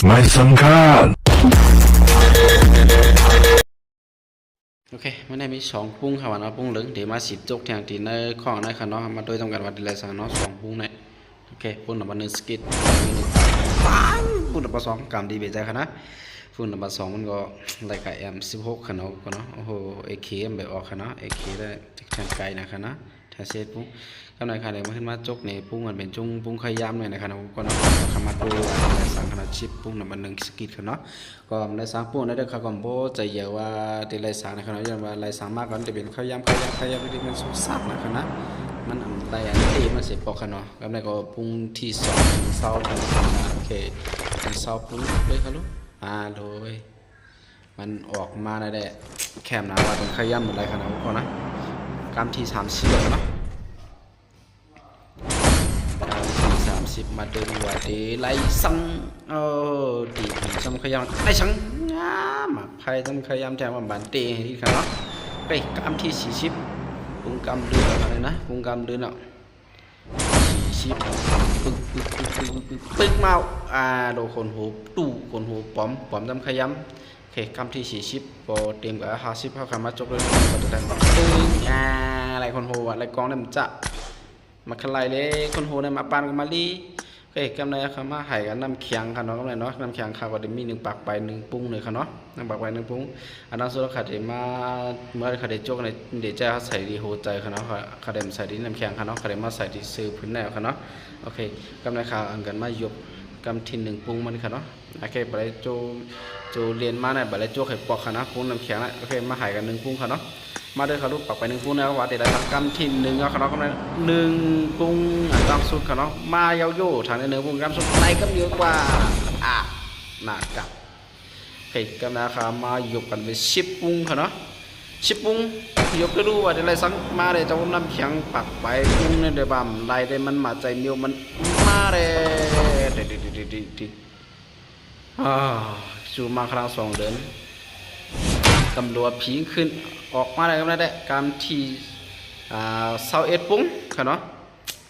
ไม่สำคัญโอเคมันได้มีสองปุ้งค่ะวันนะปุ้งเหลืองเดี๋ยวมาสิบจกแทงตีในข้องในค่ะเนาะมาโดยจำกัดวันเดือนสามเนาะสองปุ้งเนี่ยโอเคปุ้งนับหนึ่งสกิดมีหนึ่งปังปุ้งนับสองกำดีเบียใจค่ะนะปุ้งนับสองมันก็ไล่ไก่แอม16ค่ะเนาะก็เนาะโอ้โหเอเคมแบบออกค่ะเนาะเอเคได้แทงไก่นะคะนะแทงเซตปุ้งกำไรค่ะเดี๋ยวมาขึ้นมาจกเนี่ยปุ้งมันเป็นจุ้งปุ้งขยำเลยนะคะเนาะก็เนาะคำมาดูสังขนาดชิปปุ้งนับหนึ่งสกิดค่ะเนาะก็ในสังปุ้งในเรื่องข้าวกล่อมโบใจเยอะว่าตีไรสังนะคะเนาะอย่างว่าไรสังมากก่อนจะเป็นขยำที่มันสุกซับนะคะนะมันอะไรอันที่มันเสียปอกค่ะเนาะกำไรก็ปุ้งที่สองเศร้าค่ะโอเคเศร้าปุ้งเลยค่ะลูกโดยมันออกมาได้แคมนะว่าเป็นขยำอะไรค่ะเนาะก่อนนะกำที่30เนาะ30มาเดินว่าดีไล่สังดีจำขยำไล่สังมาไพ่จำขยำแทนว่าบันเตะที่ค่ะเนาะไปกำที่40ปุ้งกำเดือนอะไรนะปุ้งกำเดือนอ่ะ40ปึ๊กเมาโดนคนหูตู้คนหูป้อมจำขยำโอเคกำที่40พอเตรียมกับ50เข้าขามาจบเลยก็จะได้อะไรคนหูอะไรกองเนี่ยมันจะมาคลายเลยคนโหเนี่ยมาปานกันมาลีเฮ้ยกำไรเขามาหายกันน้ำเคียงค่ะเนาะกำไรเนาะน้ำเคียงค่ะก็จะมี1ปากไป1ปุ้งเลยค่ะเนาะ1ปากไป1ปุ้งอันนั้นสุดขาดมาเมื่อขาดโจกในเดี๋ยวจะใส่ดีโหใจค่ะเนาะขาดใส่ดีน้ำเคียงค่ะเนาะขาดมาใส่ดีซื้อพื้นแนวค่ะเนาะโอเคกำไรค่ะอันกันมายกกำทิน1ปุ้งมันค่ะเนาะโอเคไปโจเรียนมาเนี่ยไปโจไข่ปอกค่ะนะปุ้งน้ำเคียงนะโอเคมาหายกัน1ปุ้งค่ะเนาะมาเด้อครับลูกปักไป1ปุ้งแล้วว่าแต่ละกำที่1เอาครับเนาะกำลัง1ปุ้งตามสุดครับเนาะมาเยาโย่ทางใน1ปุ้งกำสุดไหนก็เยอะกว่าหนักกับโอเคกำลังครับมายกกันไป10ปุ้งครับเนาะ10ปุ้งยกได้รู้ว่าแต่ละสังมาเลยเจ้าน้ำเขียงปักไปปุ้งเนี่ยเดี๋ยวบ่มไล่ได้มันมาใจเมียวมันมาเลยดิจูมาครั้ง2เดือนตำรวจผีขึ้นออกมาได้กันได้การที่21ปุ้งค่ะเนาะ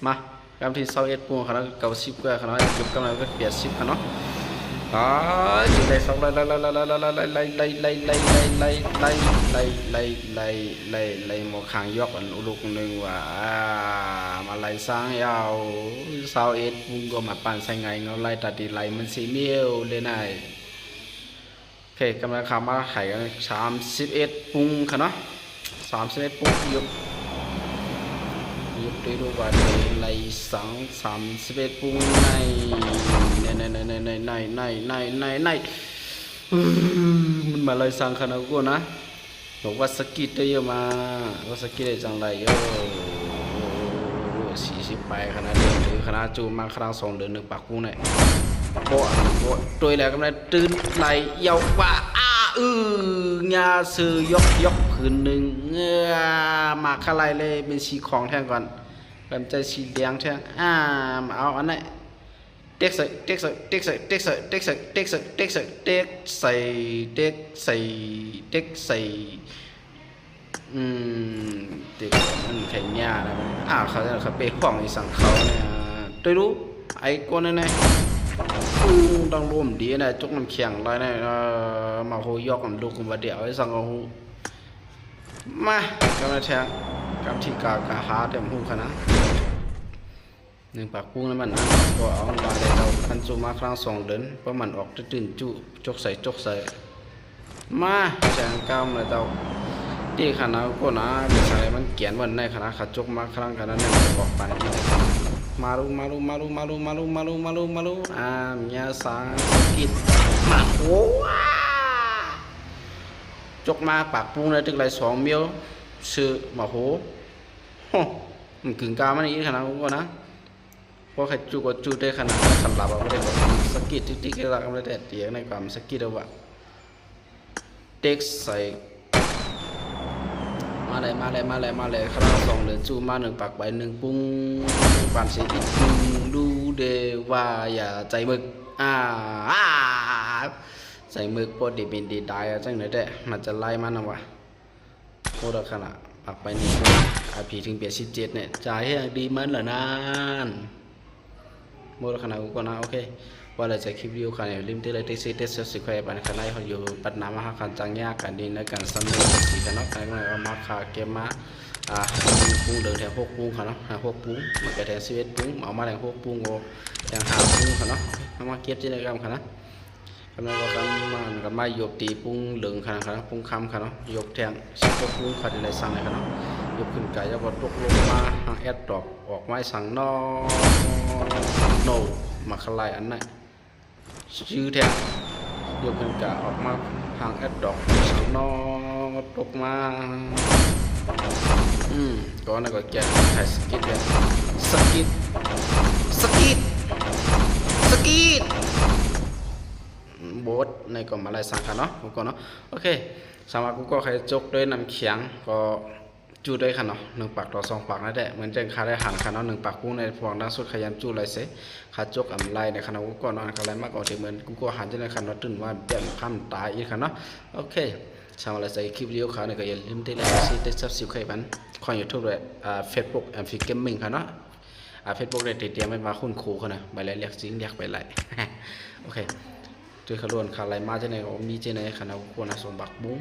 มาการที่21ปุ้งค่ะเนาะ90ก็ค่ะเนาะยกกำลังก็80ค่ะเนาะจุดได้2ไล่หมอขางยกอันอุลุกนึงว่ามาไล่สร้างยาว21ปุ้งก็มาปั่นใส่ไงเงาไล่ตัดดีไล่มันสีเมียวเลยนายโอเคกำลังขามาไข่กัน31ปุ้งค่ะเนาะ31ปุ้งยกได้ดูว่าไล่สัง31ปุ้งในมันมาไล่สังขนาดกูนะบอกว่าสกิดได้เยอะมาว่าสกิดได้จังไร40ไปขนาดเดินหรือขนาดจูมาครั้ง2เดือน1ปากปุ้งเนี่ยโบตัวแล้วก็ได้ตื่นไหลยาวว่าญาซื้อยกผืนหนึ่งมาคลายเลยเป็นสีของแทงก่อนเป็นใจสีแดงแทงเอาอันนี้เด็กใส่เด็กมันแข็งยาแล้วเขาเปย์ของอีสังเขาเนี่ยตัวรู้ไอ้คนนั้นเนี่ยต้องร่วมดีนะจุกน้ำเขียงไรเนี่ยมาโหยอกกันลูกกันมาเดี๋ยวไอ้สังเอามากำลังแทงกำที่กาหาเต็มหูขนาด1ปากปุ้งแล้วมันก็เอามาได้เราคันจูมาครั้ง2เดือนเพราะมันออกตื่นจุจกใส่มาแจงกำเลยเราที่ขนาดก็นะเป็นอะไรมันเขียนวันในขนาดขัดจกมาครั้งขนาดนั้นออกไปมาลูมีสากิดมาโอ้จกมาปากปุ้งเลยถึงไร2เมียวซื้อมาโหมันกึ่งกามันอีกขนาดก็นะเพราะใครจูได้ขนาดสำหรับเราไม่ได้สกิดติ๊กๆเราไม่ได้เตียงในความสกิดเอาว่าเด็กใส่มาเลยครั้ง2เดือนจูมา1ปากใบ1ปุ้งปั่นเสียอีก1ดูเดว่าอย่าใจมึกใจมึกปวดดีบินดีได้จังไหนได้มันจะไล่มันนะวะโคตรขนาดปากไป1IP ถึง87เนี่ยจ่ายให้ดีมันเหรอนั่นโมดขนาดกูก็นะโอเค ว่าเราจะคลิปวิดีโอกันลิมที่เลยที่ซีเตสสิคอยบันคันไลเขาอยู่ปัตนามาหาคันจังยากันดีในการสำเร็จสีกันเนาะกันก็มาขาเกมมาปุ้งเดินแทงพวกปุ้งค่ะเนาะพวกปุ้งมันก็แทง11ปุ้งเอามาแทงพวกปุ้งโอแทง5ปุ้งค่ะเนาะมาเก็บที่ในกรรมค่ะนะกำลังก็กันมาหยบตีปุ้งเหลืองค่ะนะปุ้งคำค่ะเนาะหยบแทงสิพวกปุ้งค่ะที่ในสั่งเลยค่ะเนาะหยบขึ้นไก่แล้วก็ตกลงมาหางแอดดอกออกไม้สั่งนอโนมาคลายอันนั้นชื่อแทงหยบขึ้นไก่ออกมาหางแอดดอกสั่งนอตกมาก่อนแล้วก็แกะถ่ายสกิดเลยสกิดโบสในก็มาไล่สังกันเนาะกูก็เนาะโอเคสำหรับกูก็ใครจกด้วยน้ำเขียงก็จูดด้วยค่ะเนาะ1 ปากต่อ2 ปากนั่นแหละเหมือนจังคาได้หันค่ะเนาะ1 ปากกูในพวงดังสุดขยันจูดไรเสขาจกอำไล่ในค่ะเนาะกูก็นอนอะไรมากกว่าที่เหมือนกูก็หันจะในค่ะเนาะตื่นว่าเปลี่ยนคำตายอีกค่ะเนาะโอเคสำหรับใส่คลิปวิดีโอค่ะเนี่ยก็อย่าลืมที่ไลค์ซีติดซับสไครป์กันข้อ YouTube ด้วยFacebook MP Gaming ค่ะเนาะFacebook ได้ติดเตรียมไว้มาคุ้นคูค่ะนะไปไล่เรียกซิงเรียกไปไล่โอเคด้วยขลุ่นขาไล่มาจะในก็มีจะในคณะกูนะส่วนบักบุ้ง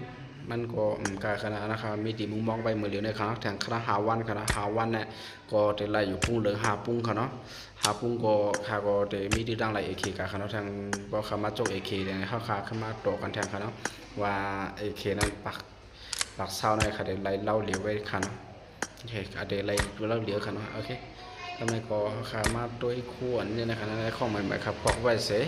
มันก็การคณะนะครับมีตีมุงมองไปเหมือนเหลียวในคณะแทงคณะหาวันเนี่ยก็จะไล่อยู่ปุ้งเหลือง5 ปุ้งค่ะเนาะ5 ปุ้งก็ขาก็จะมีที่ดังไล่เอเคกับคณะทางก็ขามาจกเอเคเนี่ยเข้าขาขึ้นมาโตกันแทงค่ะเนาะว่าเอเคนั้นปักเศร้าในค่ะเดี๋ยวไล่เล่าเหลียวไว้ค่ะเนาะโอเคเดี๋ยวไล่เล่าเหลียวค่ะเนาะโอเคทำไมก็ขามาด้วยขวนเนี่ยนะครับในข้อมูลใหม่ครับบอกไว้เสีย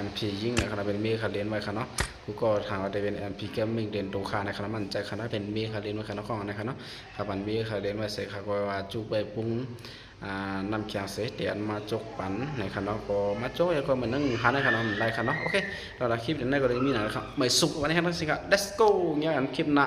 MP ยิ่งนะครับเป็นมีขาเรียนไว้ครับเนาะกูก็ทางว่าจะเป็น MP Gaming เด่นตรงขานะครับมั่นใจครับเป็นมีขาเรียนไว้ครับเนาะข้อนะครับเนาะครับมันมีขาเรียนไว้เสียครับก็ว่าจุไปปุ้งนำเขียงเสียเตียนมาจกปันในครับเนาะก็มาจกแล้วก็มันนั่งหาในครับเนาะไล่ครับเนาะโอเคเราคลิปนี้ก็เลยมีนะครับไม่สุกวันนี้ครับสิครับ let's go เนี่ยกันคลิปหน้า